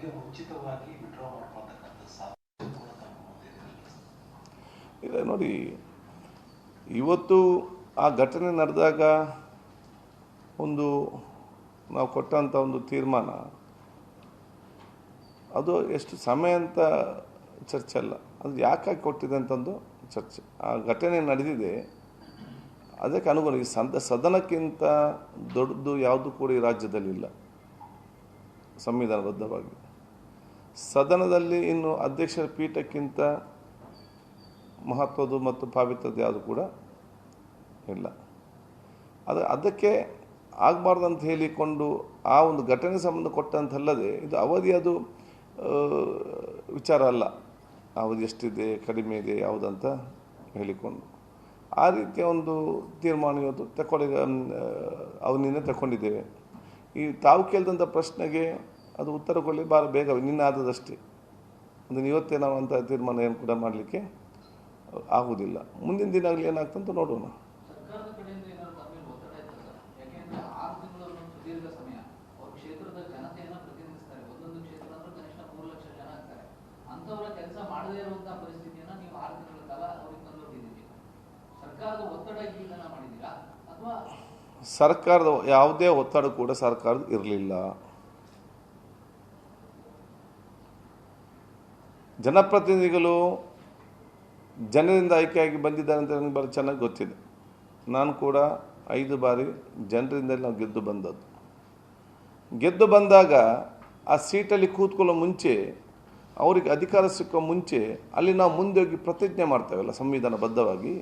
ಅವರಿಗೆ ಉಚಿತವಾಗಿ ವಿಡ್ರಾ ಮಾಡ್ಕೊಳ್ತಕ್ಕಂಥ ಸಾಧ್ಯ ಕೂಡ ತಮ್ಮ ಮುಂದೆ ಇದೆ ನೋಡಿ. ಇವತ್ತು ಆ ಘಟನೆ ನಡೆದಾಗ ನಾವು ಕೊಟ್ಟಂಥ ಒಂದು ತೀರ್ಮಾನ ಅದು ಎಷ್ಟು ಸಮಯ ಅಂತ ಚರ್ಚೆ ಅಲ್ಲ, ಅದು ಯಾಕಾಗಿ ಕೊಟ್ಟಿದೆ ಅಂತಂದು ಚರ್ಚೆ. ಆ ಘಟನೆ ನಡೆದಿದೆ, ಅದಕ್ಕೆ ಅನುಗುಣ ಈ ಸದನಕ್ಕಿಂತ ದೊಡ್ಡದು ಯಾವುದು ಕೂಡ ಈ ರಾಜ್ಯದಲ್ಲಿಲ್ಲ ಸಂವಿಧಾನಬದ್ಧವಾಗಿ. ಸದನದಲ್ಲಿ ಇನ್ನು ಅಧ್ಯಕ್ಷರ ಪೀಠಕ್ಕಿಂತ ಮಹತ್ವದ್ದು ಮತ್ತು ಪಾವಿತ್ರದ್ದು ಯಾವುದು ಕೂಡ ಇಲ್ಲ. ಅದಕ್ಕೆ ಆಗಬಾರ್ದಂತ ಹೇಳಿಕೊಂಡು ಆ ಒಂದು ಘಟನೆ ಸಂಬಂಧ ಕೊಟ್ಟಂತಲ್ಲದೆ ಇದು ಅವಧಿಯದು ವಿಚಾರ ಅಲ್ಲ. ಅವಧಿ ಎಷ್ಟಿದೆ, ಕಡಿಮೆ ಇದೆ, ಯಾವುದಂತ ಹೇಳಿಕೊಂಡು ಆ ರೀತಿಯ ಒಂದು ತೀರ್ಮಾನ ಇವತ್ತು ಅವನಿಂದ ತಗೊಂಡಿದ್ದೇವೆ. ಈ ತಾವು ಕೇಳಿದಂಥ ಪ್ರಶ್ನೆಗೆ ಅದು ಉತ್ತರ ಕೊಡಲಿ ಭಾಳ ಬೇಗ ನಿನ್ನೆ ಆದದಷ್ಟೇ. ಅದನ್ನು ಇವತ್ತೇ ನಾವು ಅಂಥ ತೀರ್ಮಾನ ಏನು ಕೂಡ ಮಾಡಲಿಕ್ಕೆ ಆಗುವುದಿಲ್ಲ. ಮುಂದಿನ ದಿನಗಳಲ್ಲಿ ಏನಾಗ್ತಂತ ನೋಡೋಣ. ಸರ್ಕಾರದ ಯಾವುದೇ ಒತ್ತಡ ಕೂಡ ಸರ್ಕಾರದ ಇರಲಿಲ್ಲ. ಜನಪ್ರತಿನಿಧಿಗಳು ಜನರಿಂದ ಆಯ್ಕೆಯಾಗಿ ಬಂದಿದ್ದಾರೆ ಅಂತ ನನಗೆ ಭಾಳ ಚೆನ್ನಾಗಿ ಗೊತ್ತಿದೆ. ನಾನು ಕೂಡ 5 ಬಾರಿ ಜನರಿಂದಲೇ ನಾವು ಗೆದ್ದು ಬಂದದ್ದು. ಗೆದ್ದು ಬಂದಾಗ ಆ ಸೀಟಲ್ಲಿ ಕೂತ್ಕೊಳ್ಳೋ ಮುಂಚೆ, ಅವರಿಗೆ ಅಧಿಕಾರ ಸಿಕ್ಕೋ ಮುಂಚೆ ಅಲ್ಲಿ ನಾವು ಮುಂದೆ ಹೋಗಿ ಪ್ರತಿಜ್ಞೆ ಮಾಡ್ತೇವಲ್ಲ ಸಂವಿಧಾನಬದ್ಧವಾಗಿ.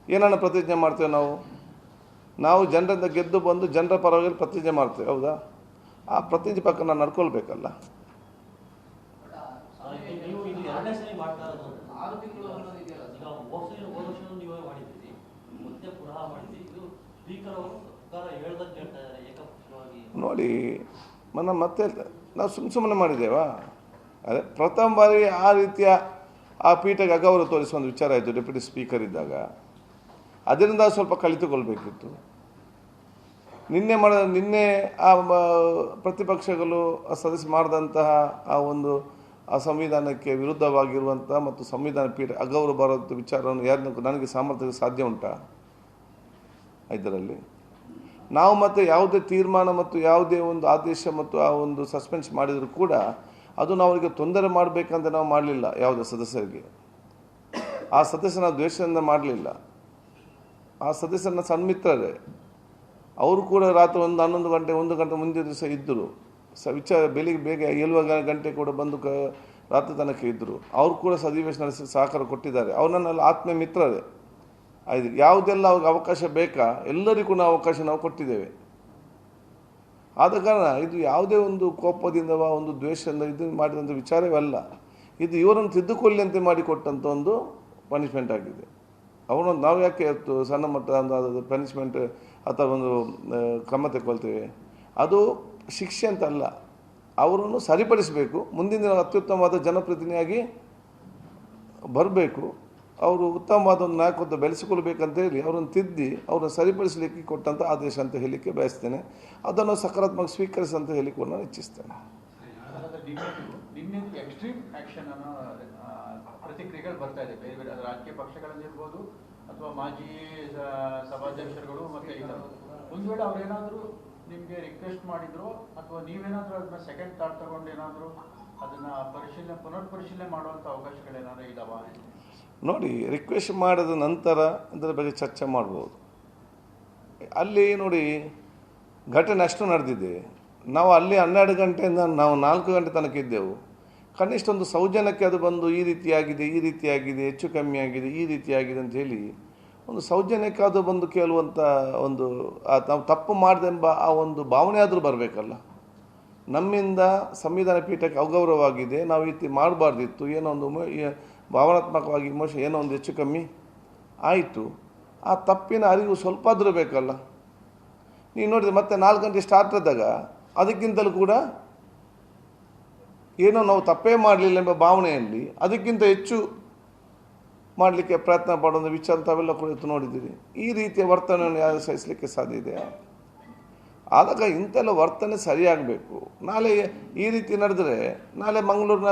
ಏನನ್ನ ಪ್ರತಿಜ್ಞೆ ಮಾಡ್ತೇವೆ ನಾವು ಜನರಿಂದ ಗೆದ್ದು ಬಂದು ಜನರ ಪರವಾಗಿ ಪ್ರತಿಜ್ಞೆ ಮಾಡ್ತೇವೆ, ಹೌದಾ? ಆ ಪ್ರತಿಜ್ಞೆ ಪಕ್ಕ ನಾವು ನಡ್ಕೊಳ್ಬೇಕಲ್ಲ. ನೋಡಿ, ಮತ್ತೆ ನಾವು ಸುಮ್ಮನೆ ಮಾಡಿದ್ದೇವಾ? ಅದೇ ಪ್ರಥಮ ಬಾರಿ ಆ ರೀತಿಯ ಆ ಪೀಠಕ್ಕೆ ಅಗೌರವ ತೋರಿಸುವ ಒಂದು ವಿಚಾರ ಆಯಿತು ಡೆಪ್ಯೂಟಿ ಸ್ಪೀಕರ್ ಇದ್ದಾಗ. ಅದರಿಂದ ಸ್ವಲ್ಪ ಕಲಿತುಕೊಳ್ಬೇಕಿತ್ತು. ನಿನ್ನೆ ಆ ಪ್ರತಿಪಕ್ಷಗಳು ಸದಸ್ಯ ಮಾಡಿದಂತಹ ಆ ಸಂವಿಧಾನಕ್ಕೆ ವಿರುದ್ಧವಾಗಿರುವಂಥ ಮತ್ತು ಸಂವಿಧಾನ ಪೀಠ ಅಗೌರವ ಬರೋಂಥ ವಿಚಾರವನ್ನು ನನಗೆ ಸಾಮರ್ಥ್ಯಕ್ಕೆ ಸಾಧ್ಯ ಉಂಟಾ? ಇದರಲ್ಲಿ ನಾವು ಮತ್ತೆ ಯಾವುದೇ ತೀರ್ಮಾನ ಮತ್ತು ಯಾವುದೇ ಒಂದು ಆದೇಶ ಮತ್ತು ಆ ಒಂದು ಸಸ್ಪೆನ್ಸ್ ಮಾಡಿದರೂ ಕೂಡ ಅದು ನಾವು ಅವರಿಗೆ ತೊಂದರೆ ಮಾಡಬೇಕಂತ ನಾವು ಮಾಡಲಿಲ್ಲ. ಯಾವುದೇ ಸದಸ್ಯರಿಗೆ ಆ ಸದಸ್ಯನ ದ್ವೇಷದಿಂದ ಮಾಡಲಿಲ್ಲ. ಆ ಸದಸ್ಯನ ಸನ್ಮಿತ್ರರೇ, ಅವರು ಕೂಡ ರಾತ್ರಿ 11 ಗಂಟೆ 1 ಗಂಟೆ ಮುಂದಿನ ದಿವಸ ಇದ್ದರು. ಬೆಳಿಗ್ಗೆ ಬೇಗ 7 ಗಂಟೆ ಕೂಡ ಬಂದು ರಾತ್ರಿ ತನಕ ಇದ್ದರು. ಅವರು ಕೂಡ ಅಧಿವೇಶನ ನಡೆಸಿ ಸಹಕಾರ ಕೊಟ್ಟಿದ್ದಾರೆ. ಅವರನ್ನೆಲ್ಲ ಆತ್ಮೀಯ ಮಿತ್ರರೇ. ಆಯ್ತು, ಯಾವುದೆಲ್ಲ ಅವ್ರಿಗೆ ಅವಕಾಶ ಬೇಕಾ ಎಲ್ಲರಿಗೂ ನಾವು ಅವಕಾಶ ನಾವು ಕೊಟ್ಟಿದ್ದೇವೆ. ಆದ ಕಾರಣ ಇದು ಯಾವುದೇ ಒಂದು ಕೋಪದಿಂದ ಒಂದು ದ್ವೇಷದಿಂದ ಇದು ಮಾಡಿದಂಥ ವಿಚಾರವೇ ಅಲ್ಲ. ಇದು ಇವರನ್ನು ತಿದ್ದುಕೊಳ್ಳಿ ಅಂತ ಮಾಡಿಕೊಟ್ಟಂಥ ಒಂದು ಪನಿಷ್ಮೆಂಟ್ ಆಗಿದೆ. ಅವನೊಂದು ನಾವು ಯಾಕೆ ಸಣ್ಣ ಮಟ್ಟ ಒಂದು ಪನಿಷ್ಮೆಂಟ್ ಅಥವಾ ಒಂದು ಕ್ರಮ ತಗೊಳ್ತೇವೆ? ಅದು ಶಿಕ್ಷೆ ಅಂತ ಅಲ್ಲ, ಅವರನ್ನು ಸರಿಪಡಿಸಬೇಕು. ಮುಂದಿನ ದಿನ ಅತ್ಯುತ್ತಮವಾದ ಜನಪ್ರತಿನಿಧಿಯಾಗಿ ಬರಬೇಕು. ಅವರು ಉತ್ತಮವಾದ ಒಂದು ನಾಯಕತ್ವ ಬೆಳೆಸಿಕೊಳ್ಬೇಕಂತ ಹೇಳಿ ಅವರನ್ನು ತಿದ್ದಿ ಅವರನ್ನು ಸರಿಪಡಿಸಲಿಕ್ಕೆ ಕೊಟ್ಟಂಥ ಆದೇಶ ಅಂತ ಹೇಳಲಿಕ್ಕೆ ಬಯಸ್ತೇನೆ. ಅದನ್ನು ಸಕಾರಾತ್ಮಕ ಸ್ವೀಕರಿಸಿ ಅಂತ ಹೇಳಿಕೊಂಡು ನಾನು ಇಚ್ಛಿಸ್ತೇನೆ. ನಿನ್ನೆ ಎಕ್ಸ್ಟ್ರೀಮ್ ಆಕ್ಷನ್ ಅನ್ನೋ ಪ್ರತಿಕ್ರಿಯೆಗಳು ಬರ್ತಾ ಇದೆ ಬೇರೆ ಬೇರೆ ರಾಜಕೀಯ ಪಕ್ಷಗಳಲ್ಲಿರ್ಬೋದು ಅಥವಾ ಮಾಜಿ ಸಭಾಧ್ಯಕ್ಷರುಗಳು ಮತ್ತೆ ಇದ್ದರು. ಒಂದು ವೇಳೆ ಅವ್ರೇನಾದರೂ ನಿಮಗೆ ರಿಕ್ವೆಸ್ಟ್ ಮಾಡಿದ್ರು ಅಥವಾ ನೀವೇನಾದರೂ ಅದನ್ನ ಸೆಕೆಂಡ್ ಥಾಟ್ ತಗೊಂಡು ಏನಾದರೂ ಅದನ್ನ ಪುನರ್ ಪರಿಶೀಲನೆ ಮಾಡುವಂಥ ಅವಕಾಶಗಳೇನಾದರೂ ಇದಾವ? ನೋಡಿ, ರಿಕ್ವೆಸ್ಟ್ ಮಾಡಿದ ನಂತರ ಅದರ ಬಗ್ಗೆ ಚರ್ಚೆ ಮಾಡ್ಬೋದು. ಅಲ್ಲಿ ನೋಡಿ, ಘಟನೆ ಅಷ್ಟು ನಡೆದಿದೆ. ನಾವು ಅಲ್ಲಿ 12 ಗಂಟೆಯಿಂದ ನಾವು 4 ಗಂಟೆ ತನಕ ಇದ್ದೆವು. ಕನಿಷ್ಠ ಒಂದು ಸೌಜನ್ಯಕ್ಕೆ ಅದು ಬಂದು ಈ ರೀತಿಯಾಗಿದೆ, ಹೆಚ್ಚು ಕಮ್ಮಿ ಆಗಿದೆ, ಈ ರೀತಿಯಾಗಿದೆ ಅಂತ ಹೇಳಿ ಒಂದು ಸೌಜನ್ಯಕ್ಕೆ ಅದು ಬಂದು ಕೇಳುವಂಥ ಒಂದು ನಾವು ತಪ್ಪು ಮಾಡಿದೆಂಬ ಆ ಒಂದು ಭಾವನೆ ಆದರೂ ಬರಬೇಕಲ್ಲ. ನಮ್ಮಿಂದ ಸಂವಿಧಾನ ಪೀಠಕ್ಕೆ ಅಗೌರವವಾಗಿದೆ, ನಾವು ಈ ರೀತಿ ಮಾಡಬಾರ್ದಿತ್ತು, ಏನೋ ಒಂದು ಭಾವನಾತ್ಮಕವಾಗಿ ಇಮೋಷನ್ ಏನೋ ಒಂದು ಹೆಚ್ಚು ಕಮ್ಮಿ ಆಯಿತು. ಆ ತಪ್ಪಿನ ಅರಿವು ಸ್ವಲ್ಪ ಆದರೂ ಬೇಕಲ್ಲ. ನೀವು ನೋಡಿದ್ರೆ ಮತ್ತೆ 4 ಗಂಟೆ ಸ್ಟಾರ್ಟ್ ಆದಾಗ ಅದಕ್ಕಿಂತಲೂ ಕೂಡ ಏನೋ ನಾವು ತಪ್ಪೇ ಮಾಡಲಿಲ್ಲ ಎಂಬ ಭಾವನೆಯಲ್ಲಿ ಅದಕ್ಕಿಂತ ಹೆಚ್ಚು ಮಾಡಲಿಕ್ಕೆ ಪ್ರಯತ್ನ ಪಡೋದು ವಿಚಾರ ತಾವೆಲ್ಲ ಕೂಡ ನೋಡಿದ್ದೀರಿ. ಈ ರೀತಿಯ ವರ್ತನೆಯನ್ನು ಯಾರು ಸಹಿಸಲಿಕ್ಕೆ ಸಾಧ್ಯ ಇದೆ? ಆದಾಗ ಇಂಥೆಲ್ಲ ವರ್ತನೆ ಸರಿಯಾಗಬೇಕು. ನಾಳೆ ಈ ರೀತಿ ನಡೆದರೆ ನಾಳೆ ಮಂಗಳೂರಿನ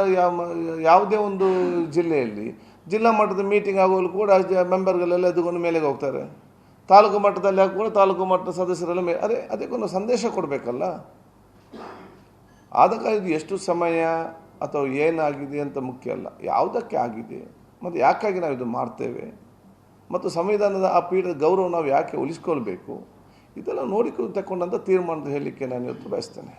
ಯಾವುದೇ ಒಂದು ಜಿಲ್ಲೆಯಲ್ಲಿ ಜಿಲ್ಲಾ ಮಟ್ಟದ ಮೀಟಿಂಗ್ ಆಗೋಲು ಕೂಡ ಮೆಂಬರ್ಗಳೆಲ್ಲ ಎದುಕೊಂಡು ಮೇಲೆಗೆ ಹೋಗ್ತಾರೆ. ತಾಲೂಕು ಮಟ್ಟದಲ್ಲಿ ಕೂಡ ತಾಲೂಕು ಮಟ್ಟದ ಸದಸ್ಯರೆಲ್ಲ ಅದಕ್ಕೊಂದು ಸಂದೇಶ ಕೊಡಬೇಕಲ್ಲ. ಆದಾಗ ಇದು ಎಷ್ಟು ಸಮಯ ಅಥವಾ ಏನಾಗಿದೆ ಅಂತ ಮುಖ್ಯ ಅಲ್ಲ, ಯಾವುದಕ್ಕೆ ಆಗಿದೆ ಮತ್ತು ಯಾಕಾಗಿ ನಾವು ಇದು ಮಾಡ್ತೇವೆ ಮತ್ತು ಸಂವಿಧಾನದ ಆ ಪೀಠದ ಗೌರವ ನಾವು ಯಾಕೆ ಉಳಿಸ್ಕೊಳ್ಬೇಕು, ಇದೆಲ್ಲ ನೋಡಿಕೊಂಡು ತಗೊಂಡಂಥ ತೀರ್ಮಾನದ ಹೇಳಲಿಕ್ಕೆ ನಾನು ಇವತ್ತು ಬಯಸ್ತೇನೆ.